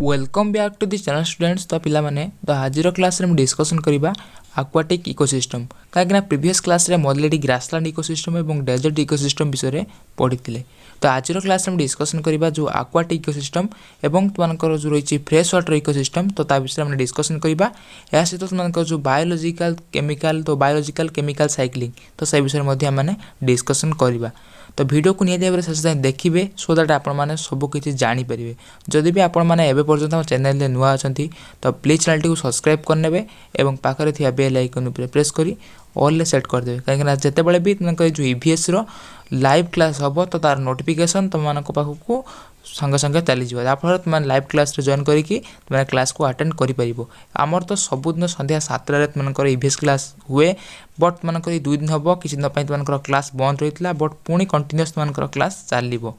Welcome back to the channel students. तो पिला माने तो आज क्लास रे डिस्कशन करबा एक्वाटिक इकोसिस्टम कहीं प्रीवियस क्लास रे ऑलरेडी ग्रासलैंड इकोसिस्टम और डेजर्ट इकोसिस्टम विषय पढ़ी। तो आज क्लास रे डिस्कशन करबा जो एक्वाटिक इकोसिस्टम एवं तुमनकर जो रही फ्रेश वाटर इकोसिस्टम तो विषय में डिस्कशन करबा। या सहित तुमनकर जो बायोलॉजिकल केमिकल साइक्लिंग तो से विषय में डिस्कशन करबा। तो वीडियो को निहाती भाव शेष देखिए सो दैट आपण मैंने सबकि जानीपर। जदि भी आपण मैंने एवं पर्यटन आम चैनल नुआ अच्छा तो प्लीज चैनल टी सब्सक्राइब करने और पाखे थी बेल आइकन प्रेस कर ऑल सेट करदे कहीं जितेबाला भी जो ईवीएस लाइव क्लास हम तो तार नोटिफिकेशन तुम मान पाखक संगे संगे चली जाफल तुम लाइव क्लास जॉइन करके तुम क्लास को अटेंड कर आमर तो सबुदिन संध्या 7 तुम ईवीएस क्लास हुए बट तुमको 2 दिन हम किसी दिन तुम क्लास बंद रही है बट पुणी कंटिन्यूअस तुम क्लास चलो।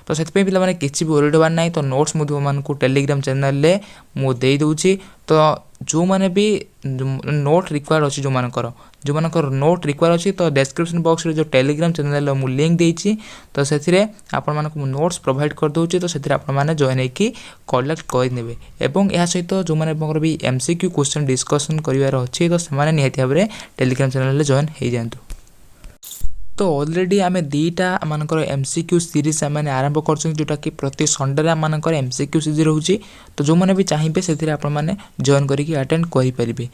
तो से पे किसी भी ओरिड हबार ना तो नोट्स मुझे टेलीग्राम चैनल मुझे दूसरी। तो जो मैंने भी नोट रिक्वायर अच्छी जो मानकर नोट रिक्वायर अच्छी तो डिस्क्रिप्शन बॉक्स रे जो टेलीग्राम चैनल मु लिंक देती तो से आपण मानक नोट्स प्रोवाइड कर दूसरी। तो से मैंने जॉइन होगी कलेक्ट करने और यह सहित जो मैंने भी एमसीक्यू क्वेश्चन डिस्कसन करार अच्छी तो से निहाती भाव में टेलीग्राम चैनल जॉइन हो जातु। तो ऑलरेडी आम दीटा आमर एमसीक्यू सीरीज आम आरंभ कर जोटा कि प्रति संडे आमर एमसीक्यू सीरीज रोचे। तो जो मैंने भी चाहिए से मैंने जॉइन करके अटेंड करेंगे।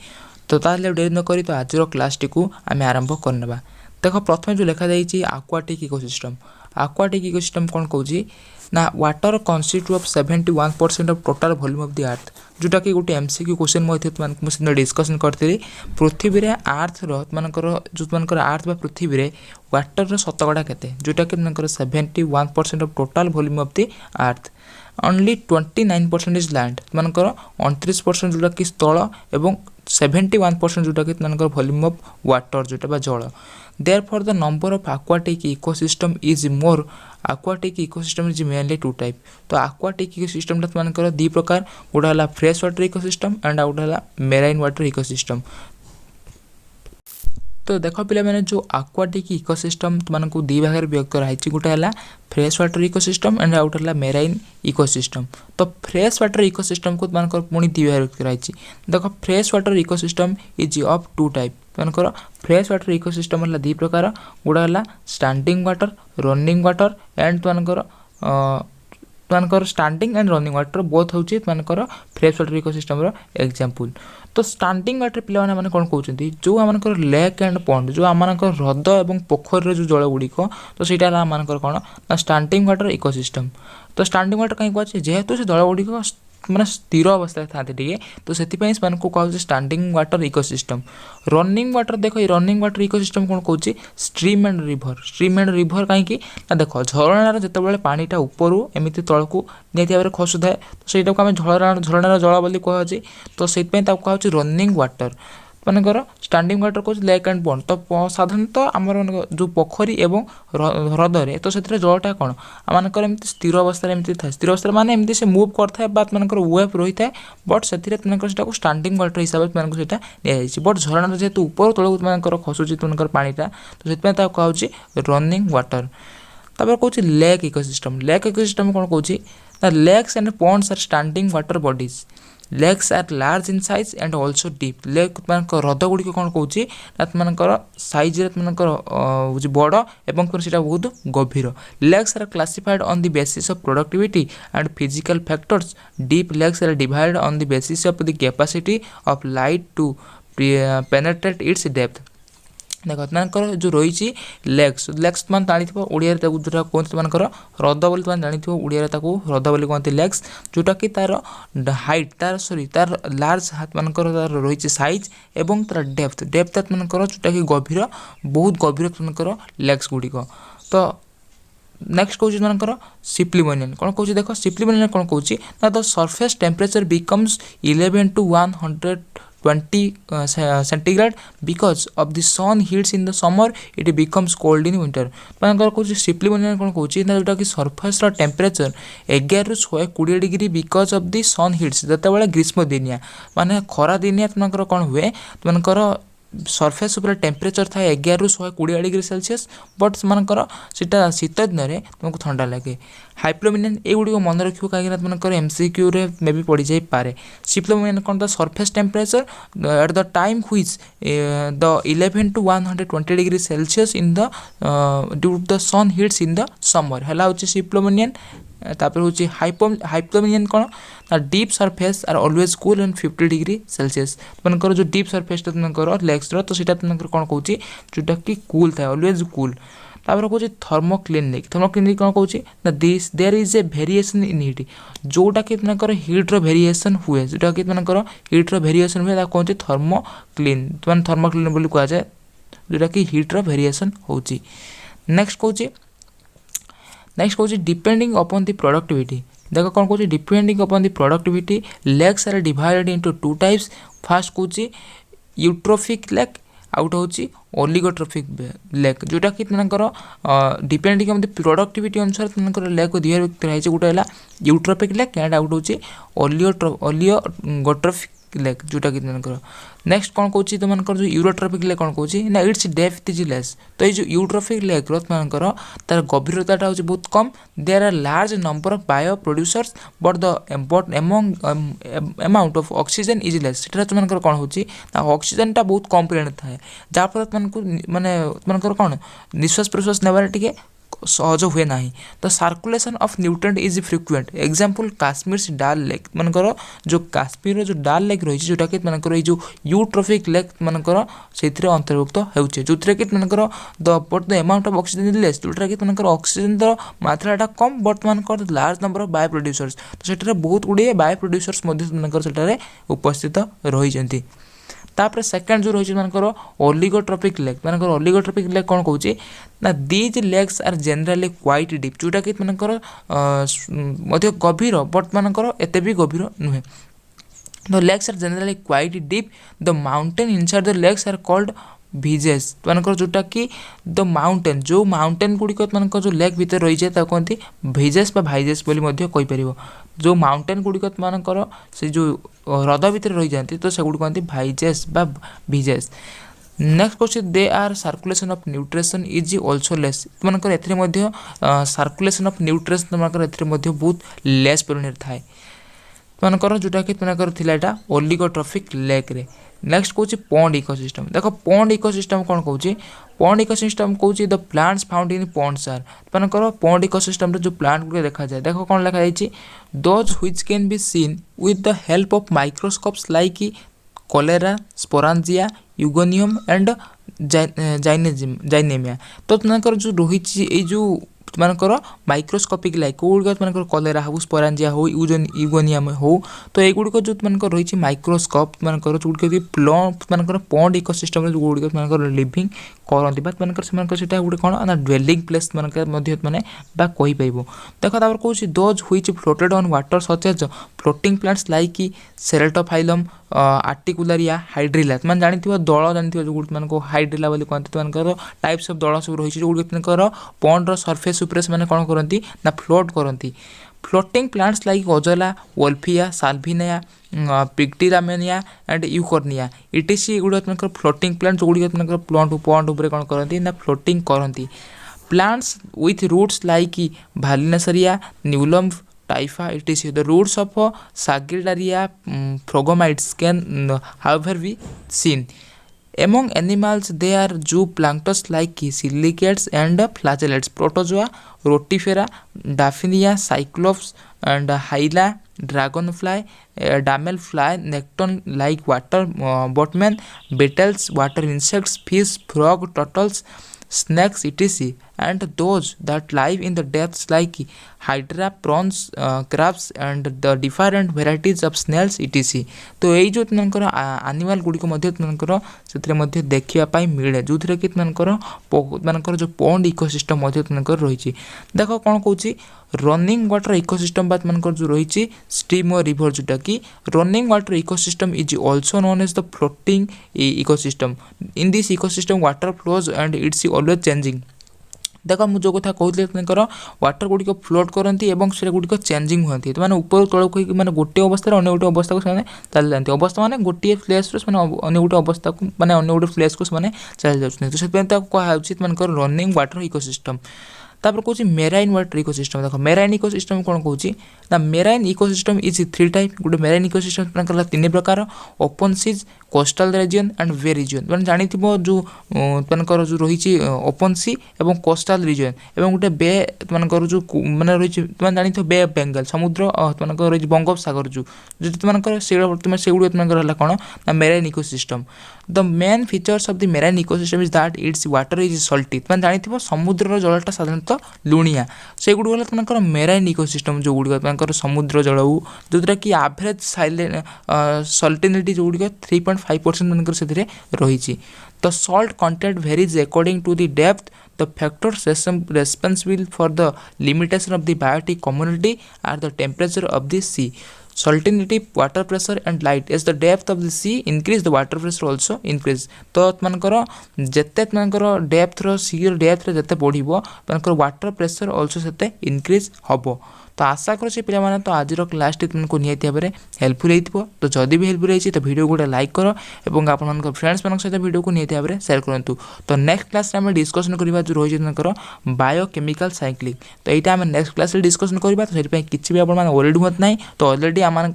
तो ताले डेरी नक तो आज क्लास टी को आम आरंभ करने। देख प्रथम जो लिखा जाइए एक्वाटिक इकोसिस्टम। एक्वाटिक इकोसिस्टम कौन कौन ना water consist of 71% of total volume of the earth जोटा कि गोटे एमसीक्यू क्वेश्चन मुझे डिस्कसन करी। पृथ्वी रे अर्थ तुमकर जो तुमकर अर्थ पृथ्वी रे वाटर शतकड़ा केते जोटा कि 71% of total volume of the earth. Only 29% is land तुमकर 29% जोटा कि स्थल और 71% जोटा कि तुमकर वॉल्यूम ऑफ वाटर जोटा जल। Therefore, the number of aquatic ecosystem is more. Aquatic ecosystem is mainly 2 type. तो aquatic ecosystem टा तुमनकर 2 प्रकार गोटा हला फ्रेश वाटर इकोसिस्टम एंड गोटा हला मेराइन वाटर इकोसिस्टम। तो देख पिला मैंने जो एक्वाटिक इकोसिस्टम तुमको 2 भाग में विभक्त कराई गोटे है फ्रेश वाटर इकोसिस्टम एंड गोटे है मेराइन इकोसिस्टम। तो फ्रेश वाटर इकोसिस्टम को तुमको पुणी 2 भाग में कराई। देख fresh water ecosystem is of 2 type. तुमको फ्रेश वाटर इकोसिस्टम है 2 प्रकार गोटा है standing water running water and तुमको standing and running water both हूँ तुमको फ्रेश वाटर इकोसिस्टम एग्जांपल। तो स्टैंडिंग वाटर पिला मैंने कौन कहते जो आम लेक एंड पॉन्ड जो आम ह्रद और पोखर जो जल गुड़िक तो सहीटा आम कौन ना स्टैंडिंग वाटर इकोसिस्टम। तो स्टैंडिंग वाटर कहीं कहे जेहेतु से जल गुड़िक मैंने स्थिर अवस्था था तो से कहे standing water ecosystem. Running water देख रनिंग वाटर इकोसिस्टम कौन कौन स्ट्रीम एंड रिभर कहीं देख झरणार जो पानीटा ऊपर एमती तल को निहती भाव में खसु थाए तो सहीटा को आम झरणार जल बोली कहुचे। तो से कहुँ रनिंग वाटर मानकर स्टैंडिंग वाटर कौन लेक एंड पॉन्ड। तो साधारणतः आमर जो पोखरी एवं ह्रदे तो से जलटा कौन आमकर एमती स्थिर अवस्था एमती था स्थिर अवस्था माने एमती से मूव करता मानकर वेव रही है बट से तुमको स्टैंडिंग वाटर हिसाब से तुमको निजी। बट झरणार जेहेतु ऊपर तौक तुमको खसुची तुमको पानीटा तो से कहूँ रनिंग वाटर। तापर कौन लेक इकोसिस्टम। लेक इकोसिस्टम कौन कौन lakes and ponds are standing water bodies. Lakes are large in size and also deep. Lake ह्रद गुड़िक कौन कौन तुमको साइज तुमको बड़ और सीटा बहुत गभीर। Lakes are classified on the basis of productivity and physical factors. Deep lakes are divided on the basis of the capacity of light to penetrate its depth. देख तुमको जो रही लेक्स तुम जानी ओडिया जोटा कहते तुमको ह्रद बोली तुम जानी ओडिया ह्रद बोली कहते लेक्स जोटा कि तार हाइट तार लार्ज तुमको रही साइज एवं तार डेप्थ तुमको जोटा कि गभीर बहुत गभीर तुमको लेक्स गुड़िक। तो नेक्स्ट कौन तुमको सिप्लिमोनियन कौन कौन देख सिप्लिमोनियन कौन कौन ना the surface temperature becomes 11 to 120 centigrade because of the sun heats in the summer it becomes cold in winter. मैं कौन सिप्लिमोनियन कौन कौन जोटा कि सरफेस टेम्परेचर 11 ରୁ 120 degree because of the sun heats जिते ग्रीष्म दिनिया माने खरा दिनिया तुमको कौन हुए तुमको सरफेस उपर टेम्परेचर थाए 11 ରୁ 120 डिग्री सेल्सियस बट सेटा शीत दिन में तुमको ठंडा लगे हाइप्लोमिनियन एगुड़ी मन रखियो कहीं तुमको एमसीक्यू रे मे भी पड़ जाई पारे सिप्लोमिनियन कौन the surface temperature at the time which the 11 to 120 degree Celsius in the due to the sun heats in the summer है होची सिप्लोमिनियन तापर होची हाइप्लोमिनियन कौन ना deep surface are always cool and 50 degree Celsius तुमको जो डीप सरफेस तुमको लेग्स तो सीटा तुमको कौन कौन जोटा कि कूल थाए ऑलवेज कूल तापर कौन थर्मोक्लिनिक कौन कौन ना this there is a variation in heat जोटा कि तुमको हीट्र वेरिएशन हुए जोटा कि तुमको हीट्र वेरिएशन हुए कौन थर्मोक्लिन तुम थर्मोक्लिन बोली कह जाए जोटा कि हीट्र वेरिएशन होची नेक्स्ट कौन डिपेंडिंग अपॉन द प्रोडक्टिविटी देख कौन कौन depending upon the productivity lakes are divided into two types first कौन यूट्रोफिक लेग आउट होची ओलिगोट्रोफिक लेग जोटा कि तुमको डिपेंडिंग ऑन द प्रोडक्टिविटी अनुसार तुमको लेग को दिहर रही गोटे है यूट्रोफिक लेग एंड आउट होची ओलिगोट्रोफिक लेग जोटा कि तुमको नेक्स्ट कौन कौन तुमको जो यूरोट्रोफिक लेग कौन कौन ना इट्स डेप्थ इज लेस तो ये यूट्रोफिक लेग तुमको तार गभीरता हो बहुत कम there are large number of bio producers but among amount of oxygen is less तुमको कौन हो ऑक्सीजन टा बहुत कम परिमाण थाए जहाँफल तुमको माने तुमको कौन निश्वास प्रश्वास नेबार टिके सहज हुए ना तो circulation of nutrient is frequent example Kashmir डाल लेक मनकर जो काश्मीर जो डाल लेक रही जोटा कि मनकर जो यूट्रोफिक लेक मनकर से अंतर्भुक्त होचे जो कि मनकर but the amount of oxygen less जोटा कि मनकर ऑक्सीजन मात्राटा कम बट मनकर large number of bio producers तो सेठारे बहुत गुड़े बायो प्रोड्यूसर्स मनकर सेठारे उपस्थित रही तापर सेकेंड जो रही मनकर ओलिगोट्रोफिक लेग मनकर ओलिगोट्रोफिक लेग कौन कौन ना these lakes are generally quite deep जोटा कि मनकर गभीर बट मनकर एते भी गभीर नुहे the lakes are generally quite deep the mountain inside the lakes are called भिजेस तुमको जोटा कि द माउंटेन जो माउंटेन गुड़िक तुमको जो लेग भितर रही जाए कहते भिजेस भाइजेस कहीपर जो माउंटेन गुड़िक तुमको से जो हृद भितर रही जाती तो सेगुड़ कहते भाइजेस भिजेस next question they are circulation of nutrition is also less तुमको ए सर्कुलेशन ऑफ न्यूट्रिशन तुमको बहुत लेस परिमाण थाए तुमको जोटा कि तुमको थिला ओलिगोट्रोफिक लेग रे नेक्स्ट कौन पॉन्ड इकोसिस्टम देख पॉन्ड इकोसिस्टम कौन कौन पॉन्ड इकोसिस्टम कौन the plants found in ponds are तुमको पॉन्ड इकोसिस्टम जो प्लांट गुड़ देखा जाए देख कौन लिखा जाए those which can be seen with the help of microscopes like Chlorella sporangia Oedogonium and Zygnema तो तुमको जो रही जो तुमको माइक्रोस्कोपिक लाइक कौड़िक तुमको कोलेरा हो स्पोरांजिया हो यूगोनियम हो तो युड़क जो तुमको रही माइक्रोस्कोप तुमको जो तुमको पॉन्ड इकोसिस्टम जो गुड़िक तुमको लिविंग करती तुमको से गोटे कौन ना ड्वेलिंग प्लेस मैंने कहीपर देख तापर कौन those which floated on water such as floating plants like Ceratophyllum Utricularia Hydrilla तुम जानी दल जानी जो तुमको हाइड्रिला बोली कहते तुमको टाइप्स ऑफ दल सब रही जो तुमको पॉन्ड सरफेस उपरे से कौन करती ना फ्लोट करती floating plants like Azolla Wolffia Salvinia पिक्टिरामेनिया एंड यूकॉर्निया इटीसी गुड़ा तुमको फ्लोटिंग प्लांट्स गुड़िक तुमको पॉन्ड उपरे कौन करती ना फ्लोटिंग करती plants with roots like Vallisneria न्यूलम Typha etc the roots of Sagittaria Phragmites can however be seen among animals they are zooplankton like silicates and flagellates protozoa rotifera daphnia cyclops and hyla dragonfly damelfly necton like water boatmen beetles water insects fish frog turtles snakes etc and those that live in the depths like hydra prawns crabs and the different varieties of snails etc तो यही जो तुमको animal गुड़िक तुमको से देखापी मिले जो कि तुमको जो पॉन्ड इकोसिस्टम तुमको रही देख कौन कौन रनिंग वाटर इकोसिस्टम तुमको जो रही स्ट्रीम और रिवर जोटा कि running water ecosystem is also known as the floating ecosystem in this ecosystem water flows and it's always changing देख मुझे जो कथा कहते वाटर गुड़िक फ्लोट करती और से गुड़िक चेंजिंग होती तो मैंने ऊपर तौक मैंने गोटे अवस्था अन्य गोटे अवस्था को चली जाती अवस्था मैंने गोटे प्लेस अन्य गोटे अवस्था को मैंने अन्य गोटे प्लेस को चली जाती तो से कहकर रनिंग वाटर इकोसिस्टम तापर कौन मेराइन वाटर इकोसिस्टम देख मेराइन इकोसिस्टम कौन कौन ना मेराइन इकोसिस्टम इज 3 टाइप गोटे मेराइन इकोसिस्टम 3 प्रकार open seas coastal region and way region मैंने जानी जो जो रही ओपन सी और कोस्टल रीजन और गोटे बे तुमर जो मैंने रही तुम जानी बे ऑफ बेंगल समुद्र तुमक रही बंगोपसागर जो तुमको से तुमको कौन ना marine ecosystem the main features of the marine ecosystem is that it's water is salty तुम जानी समुद्र जलटा साधारणतः लुणिया से गुड़ गला तुमको मेराइन इकोसिस्टम जो गुड़ तुमको समुद्र जल हो जोटा कि एवरेज साइलेंट सल्टिनिटी जो गुड़ 3.5% मनकर से रही the salt content varies according to the depth the factors responsible for the limitation of the biotic community are the temperature of the sea salinity water pressure and light as the depth of the sea increase the water pressure also increase तो तुमको जिते तुमको depth सी depth जिते बढ़ो तुमको water pressure also say increase हम तो आशा करुच्छे पे तो आज क्लास तुमको निहाती भाव में हेल्पफुल हो तो जदि भी हेल्पफुल होती तो वीडियो गोटे लाइक कर और आप फ्रेंड्स मान सहित वीडियो को निहाती भाव में सेयार करूँ तो नेक्स्ट क्लास में डिस्कसन करवा जो रही तुमको बायोकेमिकल साइक्लिंग तो यहाँ आम नेक्स्ट क्लास डिस्कसन करवा तो से किसी भी आप ओरिड हूँ ना तो अलरेडी आमर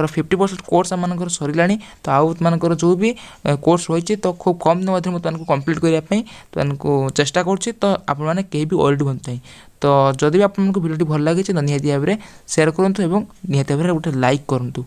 50% कोर्स आम सरला तो आउ तुमको जो भी कोर्स रही तो खूब कम दिन तुमको कम्प्लीट करने तुमको चेष्टा करुँच तो आपने कहीं भी ओरिड हूँ ना तो जदि भी आपको वीडियो भल लगे तो निहाती भाव में सेयार करूँ और निहाती भाव में गोटे लाइक करूँ।